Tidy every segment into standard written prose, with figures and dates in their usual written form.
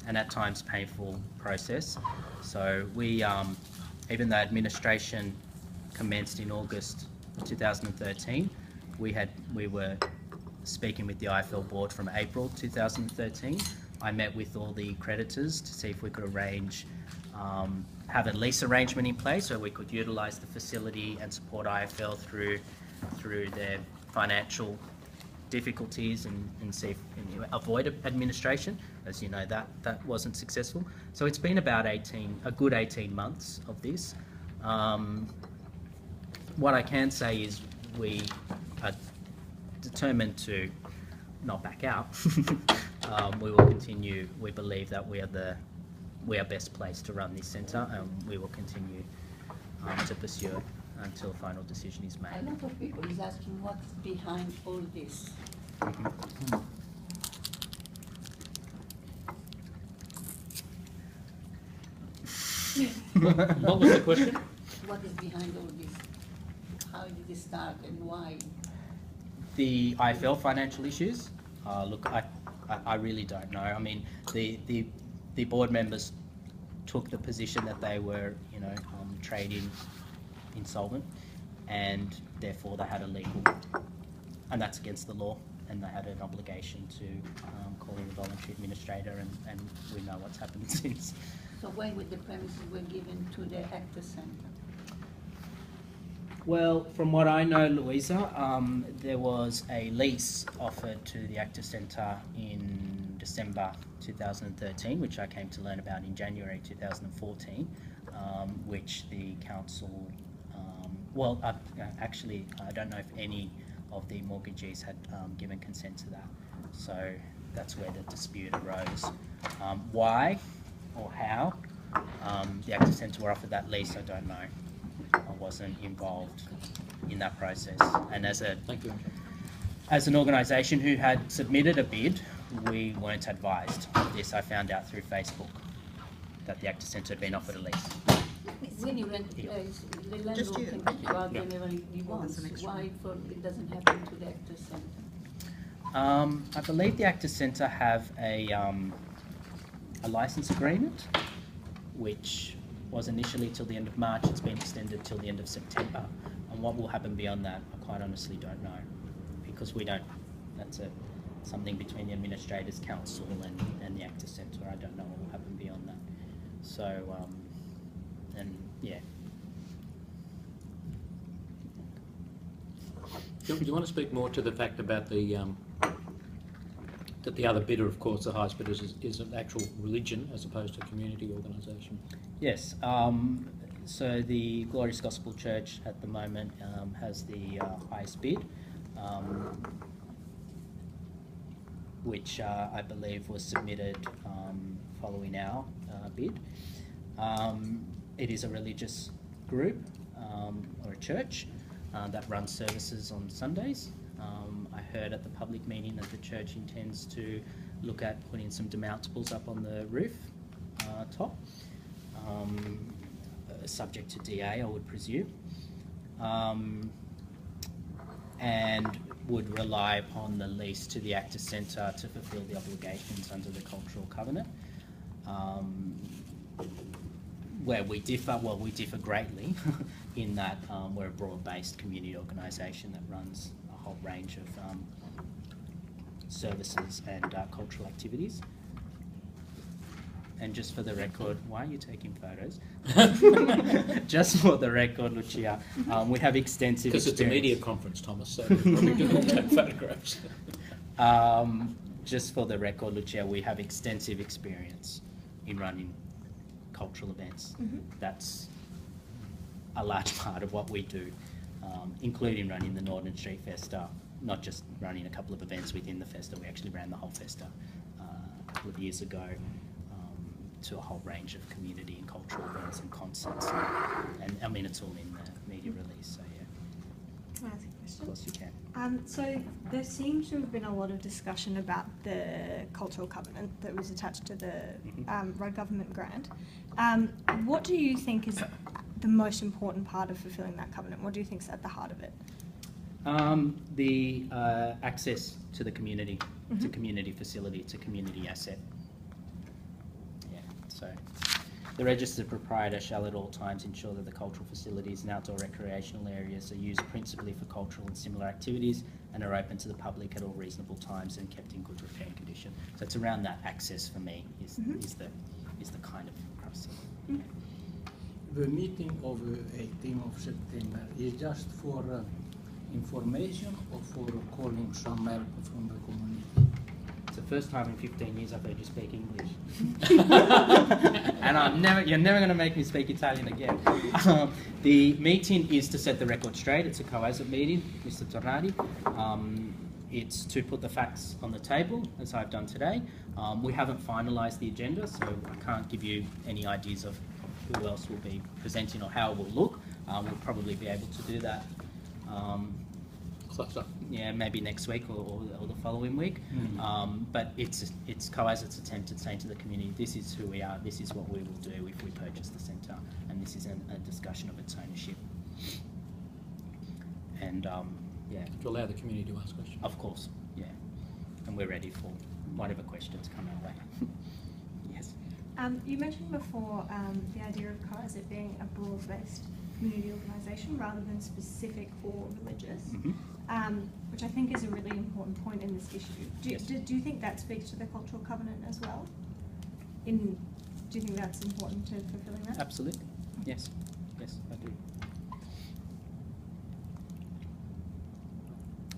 and at times painful process. So we, even though administration commenced in August 2013, we were speaking with the IFL board from April 2013. I met with all the creditors to see if we could arrange, have a lease arrangement in place so we could utilise the facility and support IFL through their financial difficulties and see if avoid administration. As you know, that wasn't successful. So it's been about a good 18 months of this. What I can say is we are determined to not back out. We will continue. We believe that we are best placed to run this centre, and we will continue to pursue it until a final decision is made. A lot of people is asking what's behind all this. What was the question? What is behind all this? How did it start and why? The IFL financial issues? Look, I really don't know. I mean, the board members took the position that they were, trading insolvent, and therefore they had a legal, and that's against the law, and they had an obligation to call in a voluntary administrator, and we know what's happened since. So when would the premises were given to the Actor Centre? Well, from what I know, Louisa, there was a lease offered to the Actor Centre in December 2013, which I came to learn about in January 2014, which the council, actually, I don't know if any of the mortgagees had given consent to that. So that's where the dispute arose. Why or how the Actor Centre were offered that lease, I don't know. I wasn't involved in that process. And as an organisation who had submitted a bid, we weren't advised of this. I found out through Facebook that the Actor Centre had been offered a lease. When you rent a place, the landlord can kick you out whenever he wants. Why it doesn't happen to the Actor Centre? I believe the Actor Centre have a licence agreement, which was initially till the end of March. It's been extended till the end of September. And what will happen beyond that, I quite honestly don't know, because we don't. That's something between the Administrators Council and the Actor Centre. I don't know what will happen beyond that. So, yeah. Do you want to speak more to the fact about the that the other bidder, of course, the highest bidder, is an actual religion as opposed to a community organisation? Yes. So the Glorious Gospel Church at the moment has the highest bid, which I believe was submitted following our bid. It is a religious group or a church that runs services on Sundays. I heard at the public meeting that the church intends to look at putting some demountables up on the roof top, subject to DA, I would presume, and would rely upon the lease to the Actor Centre to fulfil the obligations under the Cultural Covenant. Where we differ, we differ greatly in that we're a broad-based community organisation that runs a whole range of services and cultural activities. And just for the record, why are you taking photos? Just for the record, Lucia, we have extensive because it's a media conference, Thomas, so we probably don't take photographs. Just for the record, Lucia, we have extensive experience in running cultural events. That's a large part of what we do, including running the Northern Street Festa, not just running a couple of events within the Festa. We actually ran the whole Festa a couple of years ago, to a whole range of community and cultural events and concerts. And I mean, it's all in the media release, so yeah. Can I ask a question? Of course you can. So there seems to have been a lot of discussion about the cultural covenant that was attached to the road government grant. What do you think is the most important part of fulfilling that covenant? What do you think is at the heart of it? The access to the community, to community facility, to community asset. So the registered proprietor shall at all times ensure that the cultural facilities and outdoor recreational areas are used principally for cultural and similar activities and are open to the public at all reasonable times and kept in good repair condition. So it's around that access for me is the kind of crux of it. The meeting of 18th of September is just for information or for calling some help from the community? It's the first time in 15 years I've heard you speak English. And you're never going to make me speak Italian again. The meeting is to set the record straight. It's a Coasit meeting, Mr. Tornari. It's to put the facts on the table, as I've done today. We haven't finalised the agenda, so I can't give you any ideas of who else will be presenting or how it will look. We'll probably be able to do that. Close up. Yeah, maybe next week or the following week. But it's Coasit's attempt at saying to the community, this is who we are, this is what we will do if we purchase the centre, and this is a discussion of its ownership. And yeah. To allow the community to ask questions. Of course, yeah. And we're ready for whatever questions come our way. Yes. You mentioned before the idea of Coasit being a broad-based community organisation rather than specific or religious, which I think is a really important point in this issue. Do you think that speaks to the cultural covenant as well? Do you think that's important to fulfilling that? Absolutely. Yes. Yes, I do.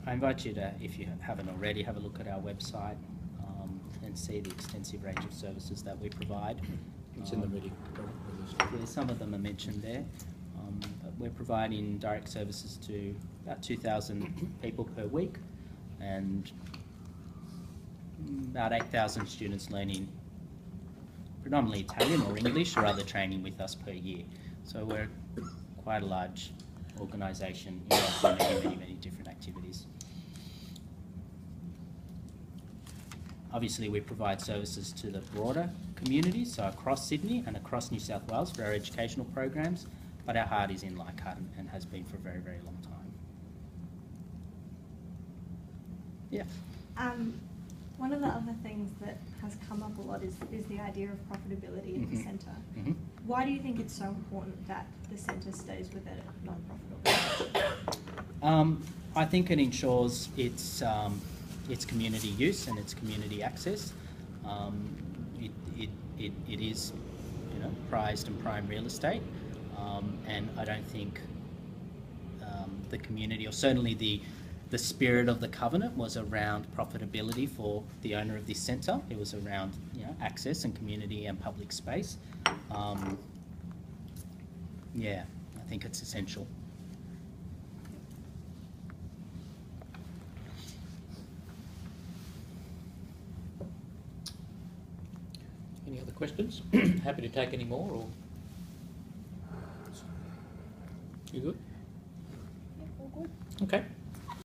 I invite you to, if you haven't already, have a look at our website and see the extensive range of services that we provide. It's in the ready. Yeah, some of them are mentioned there. But we're providing direct services to about 2,000 people per week and about 8,000 students learning predominantly Italian or English or other training with us per year. So we're quite a large organisation involved in many different activities. Obviously, we provide services to the broader community, so across Sydney and across New South Wales for our educational programs, but our heart is in Leichhardt and has been for a very, very long time. Yeah. One of the other things that has come up a lot is the idea of profitability at the centre. Why do you think it's so important that the centre stays with a non-profit organisation? I think it ensures its community use and its community access. It is, prized and prime real estate, and I don't think the community, or certainly the spirit of the covenant, was around profitability for the owner of this centre. It was around access and community and public space. Yeah, I think it's essential. Any other questions? Happy to take any more, or you good? Yeah, all good. Okay.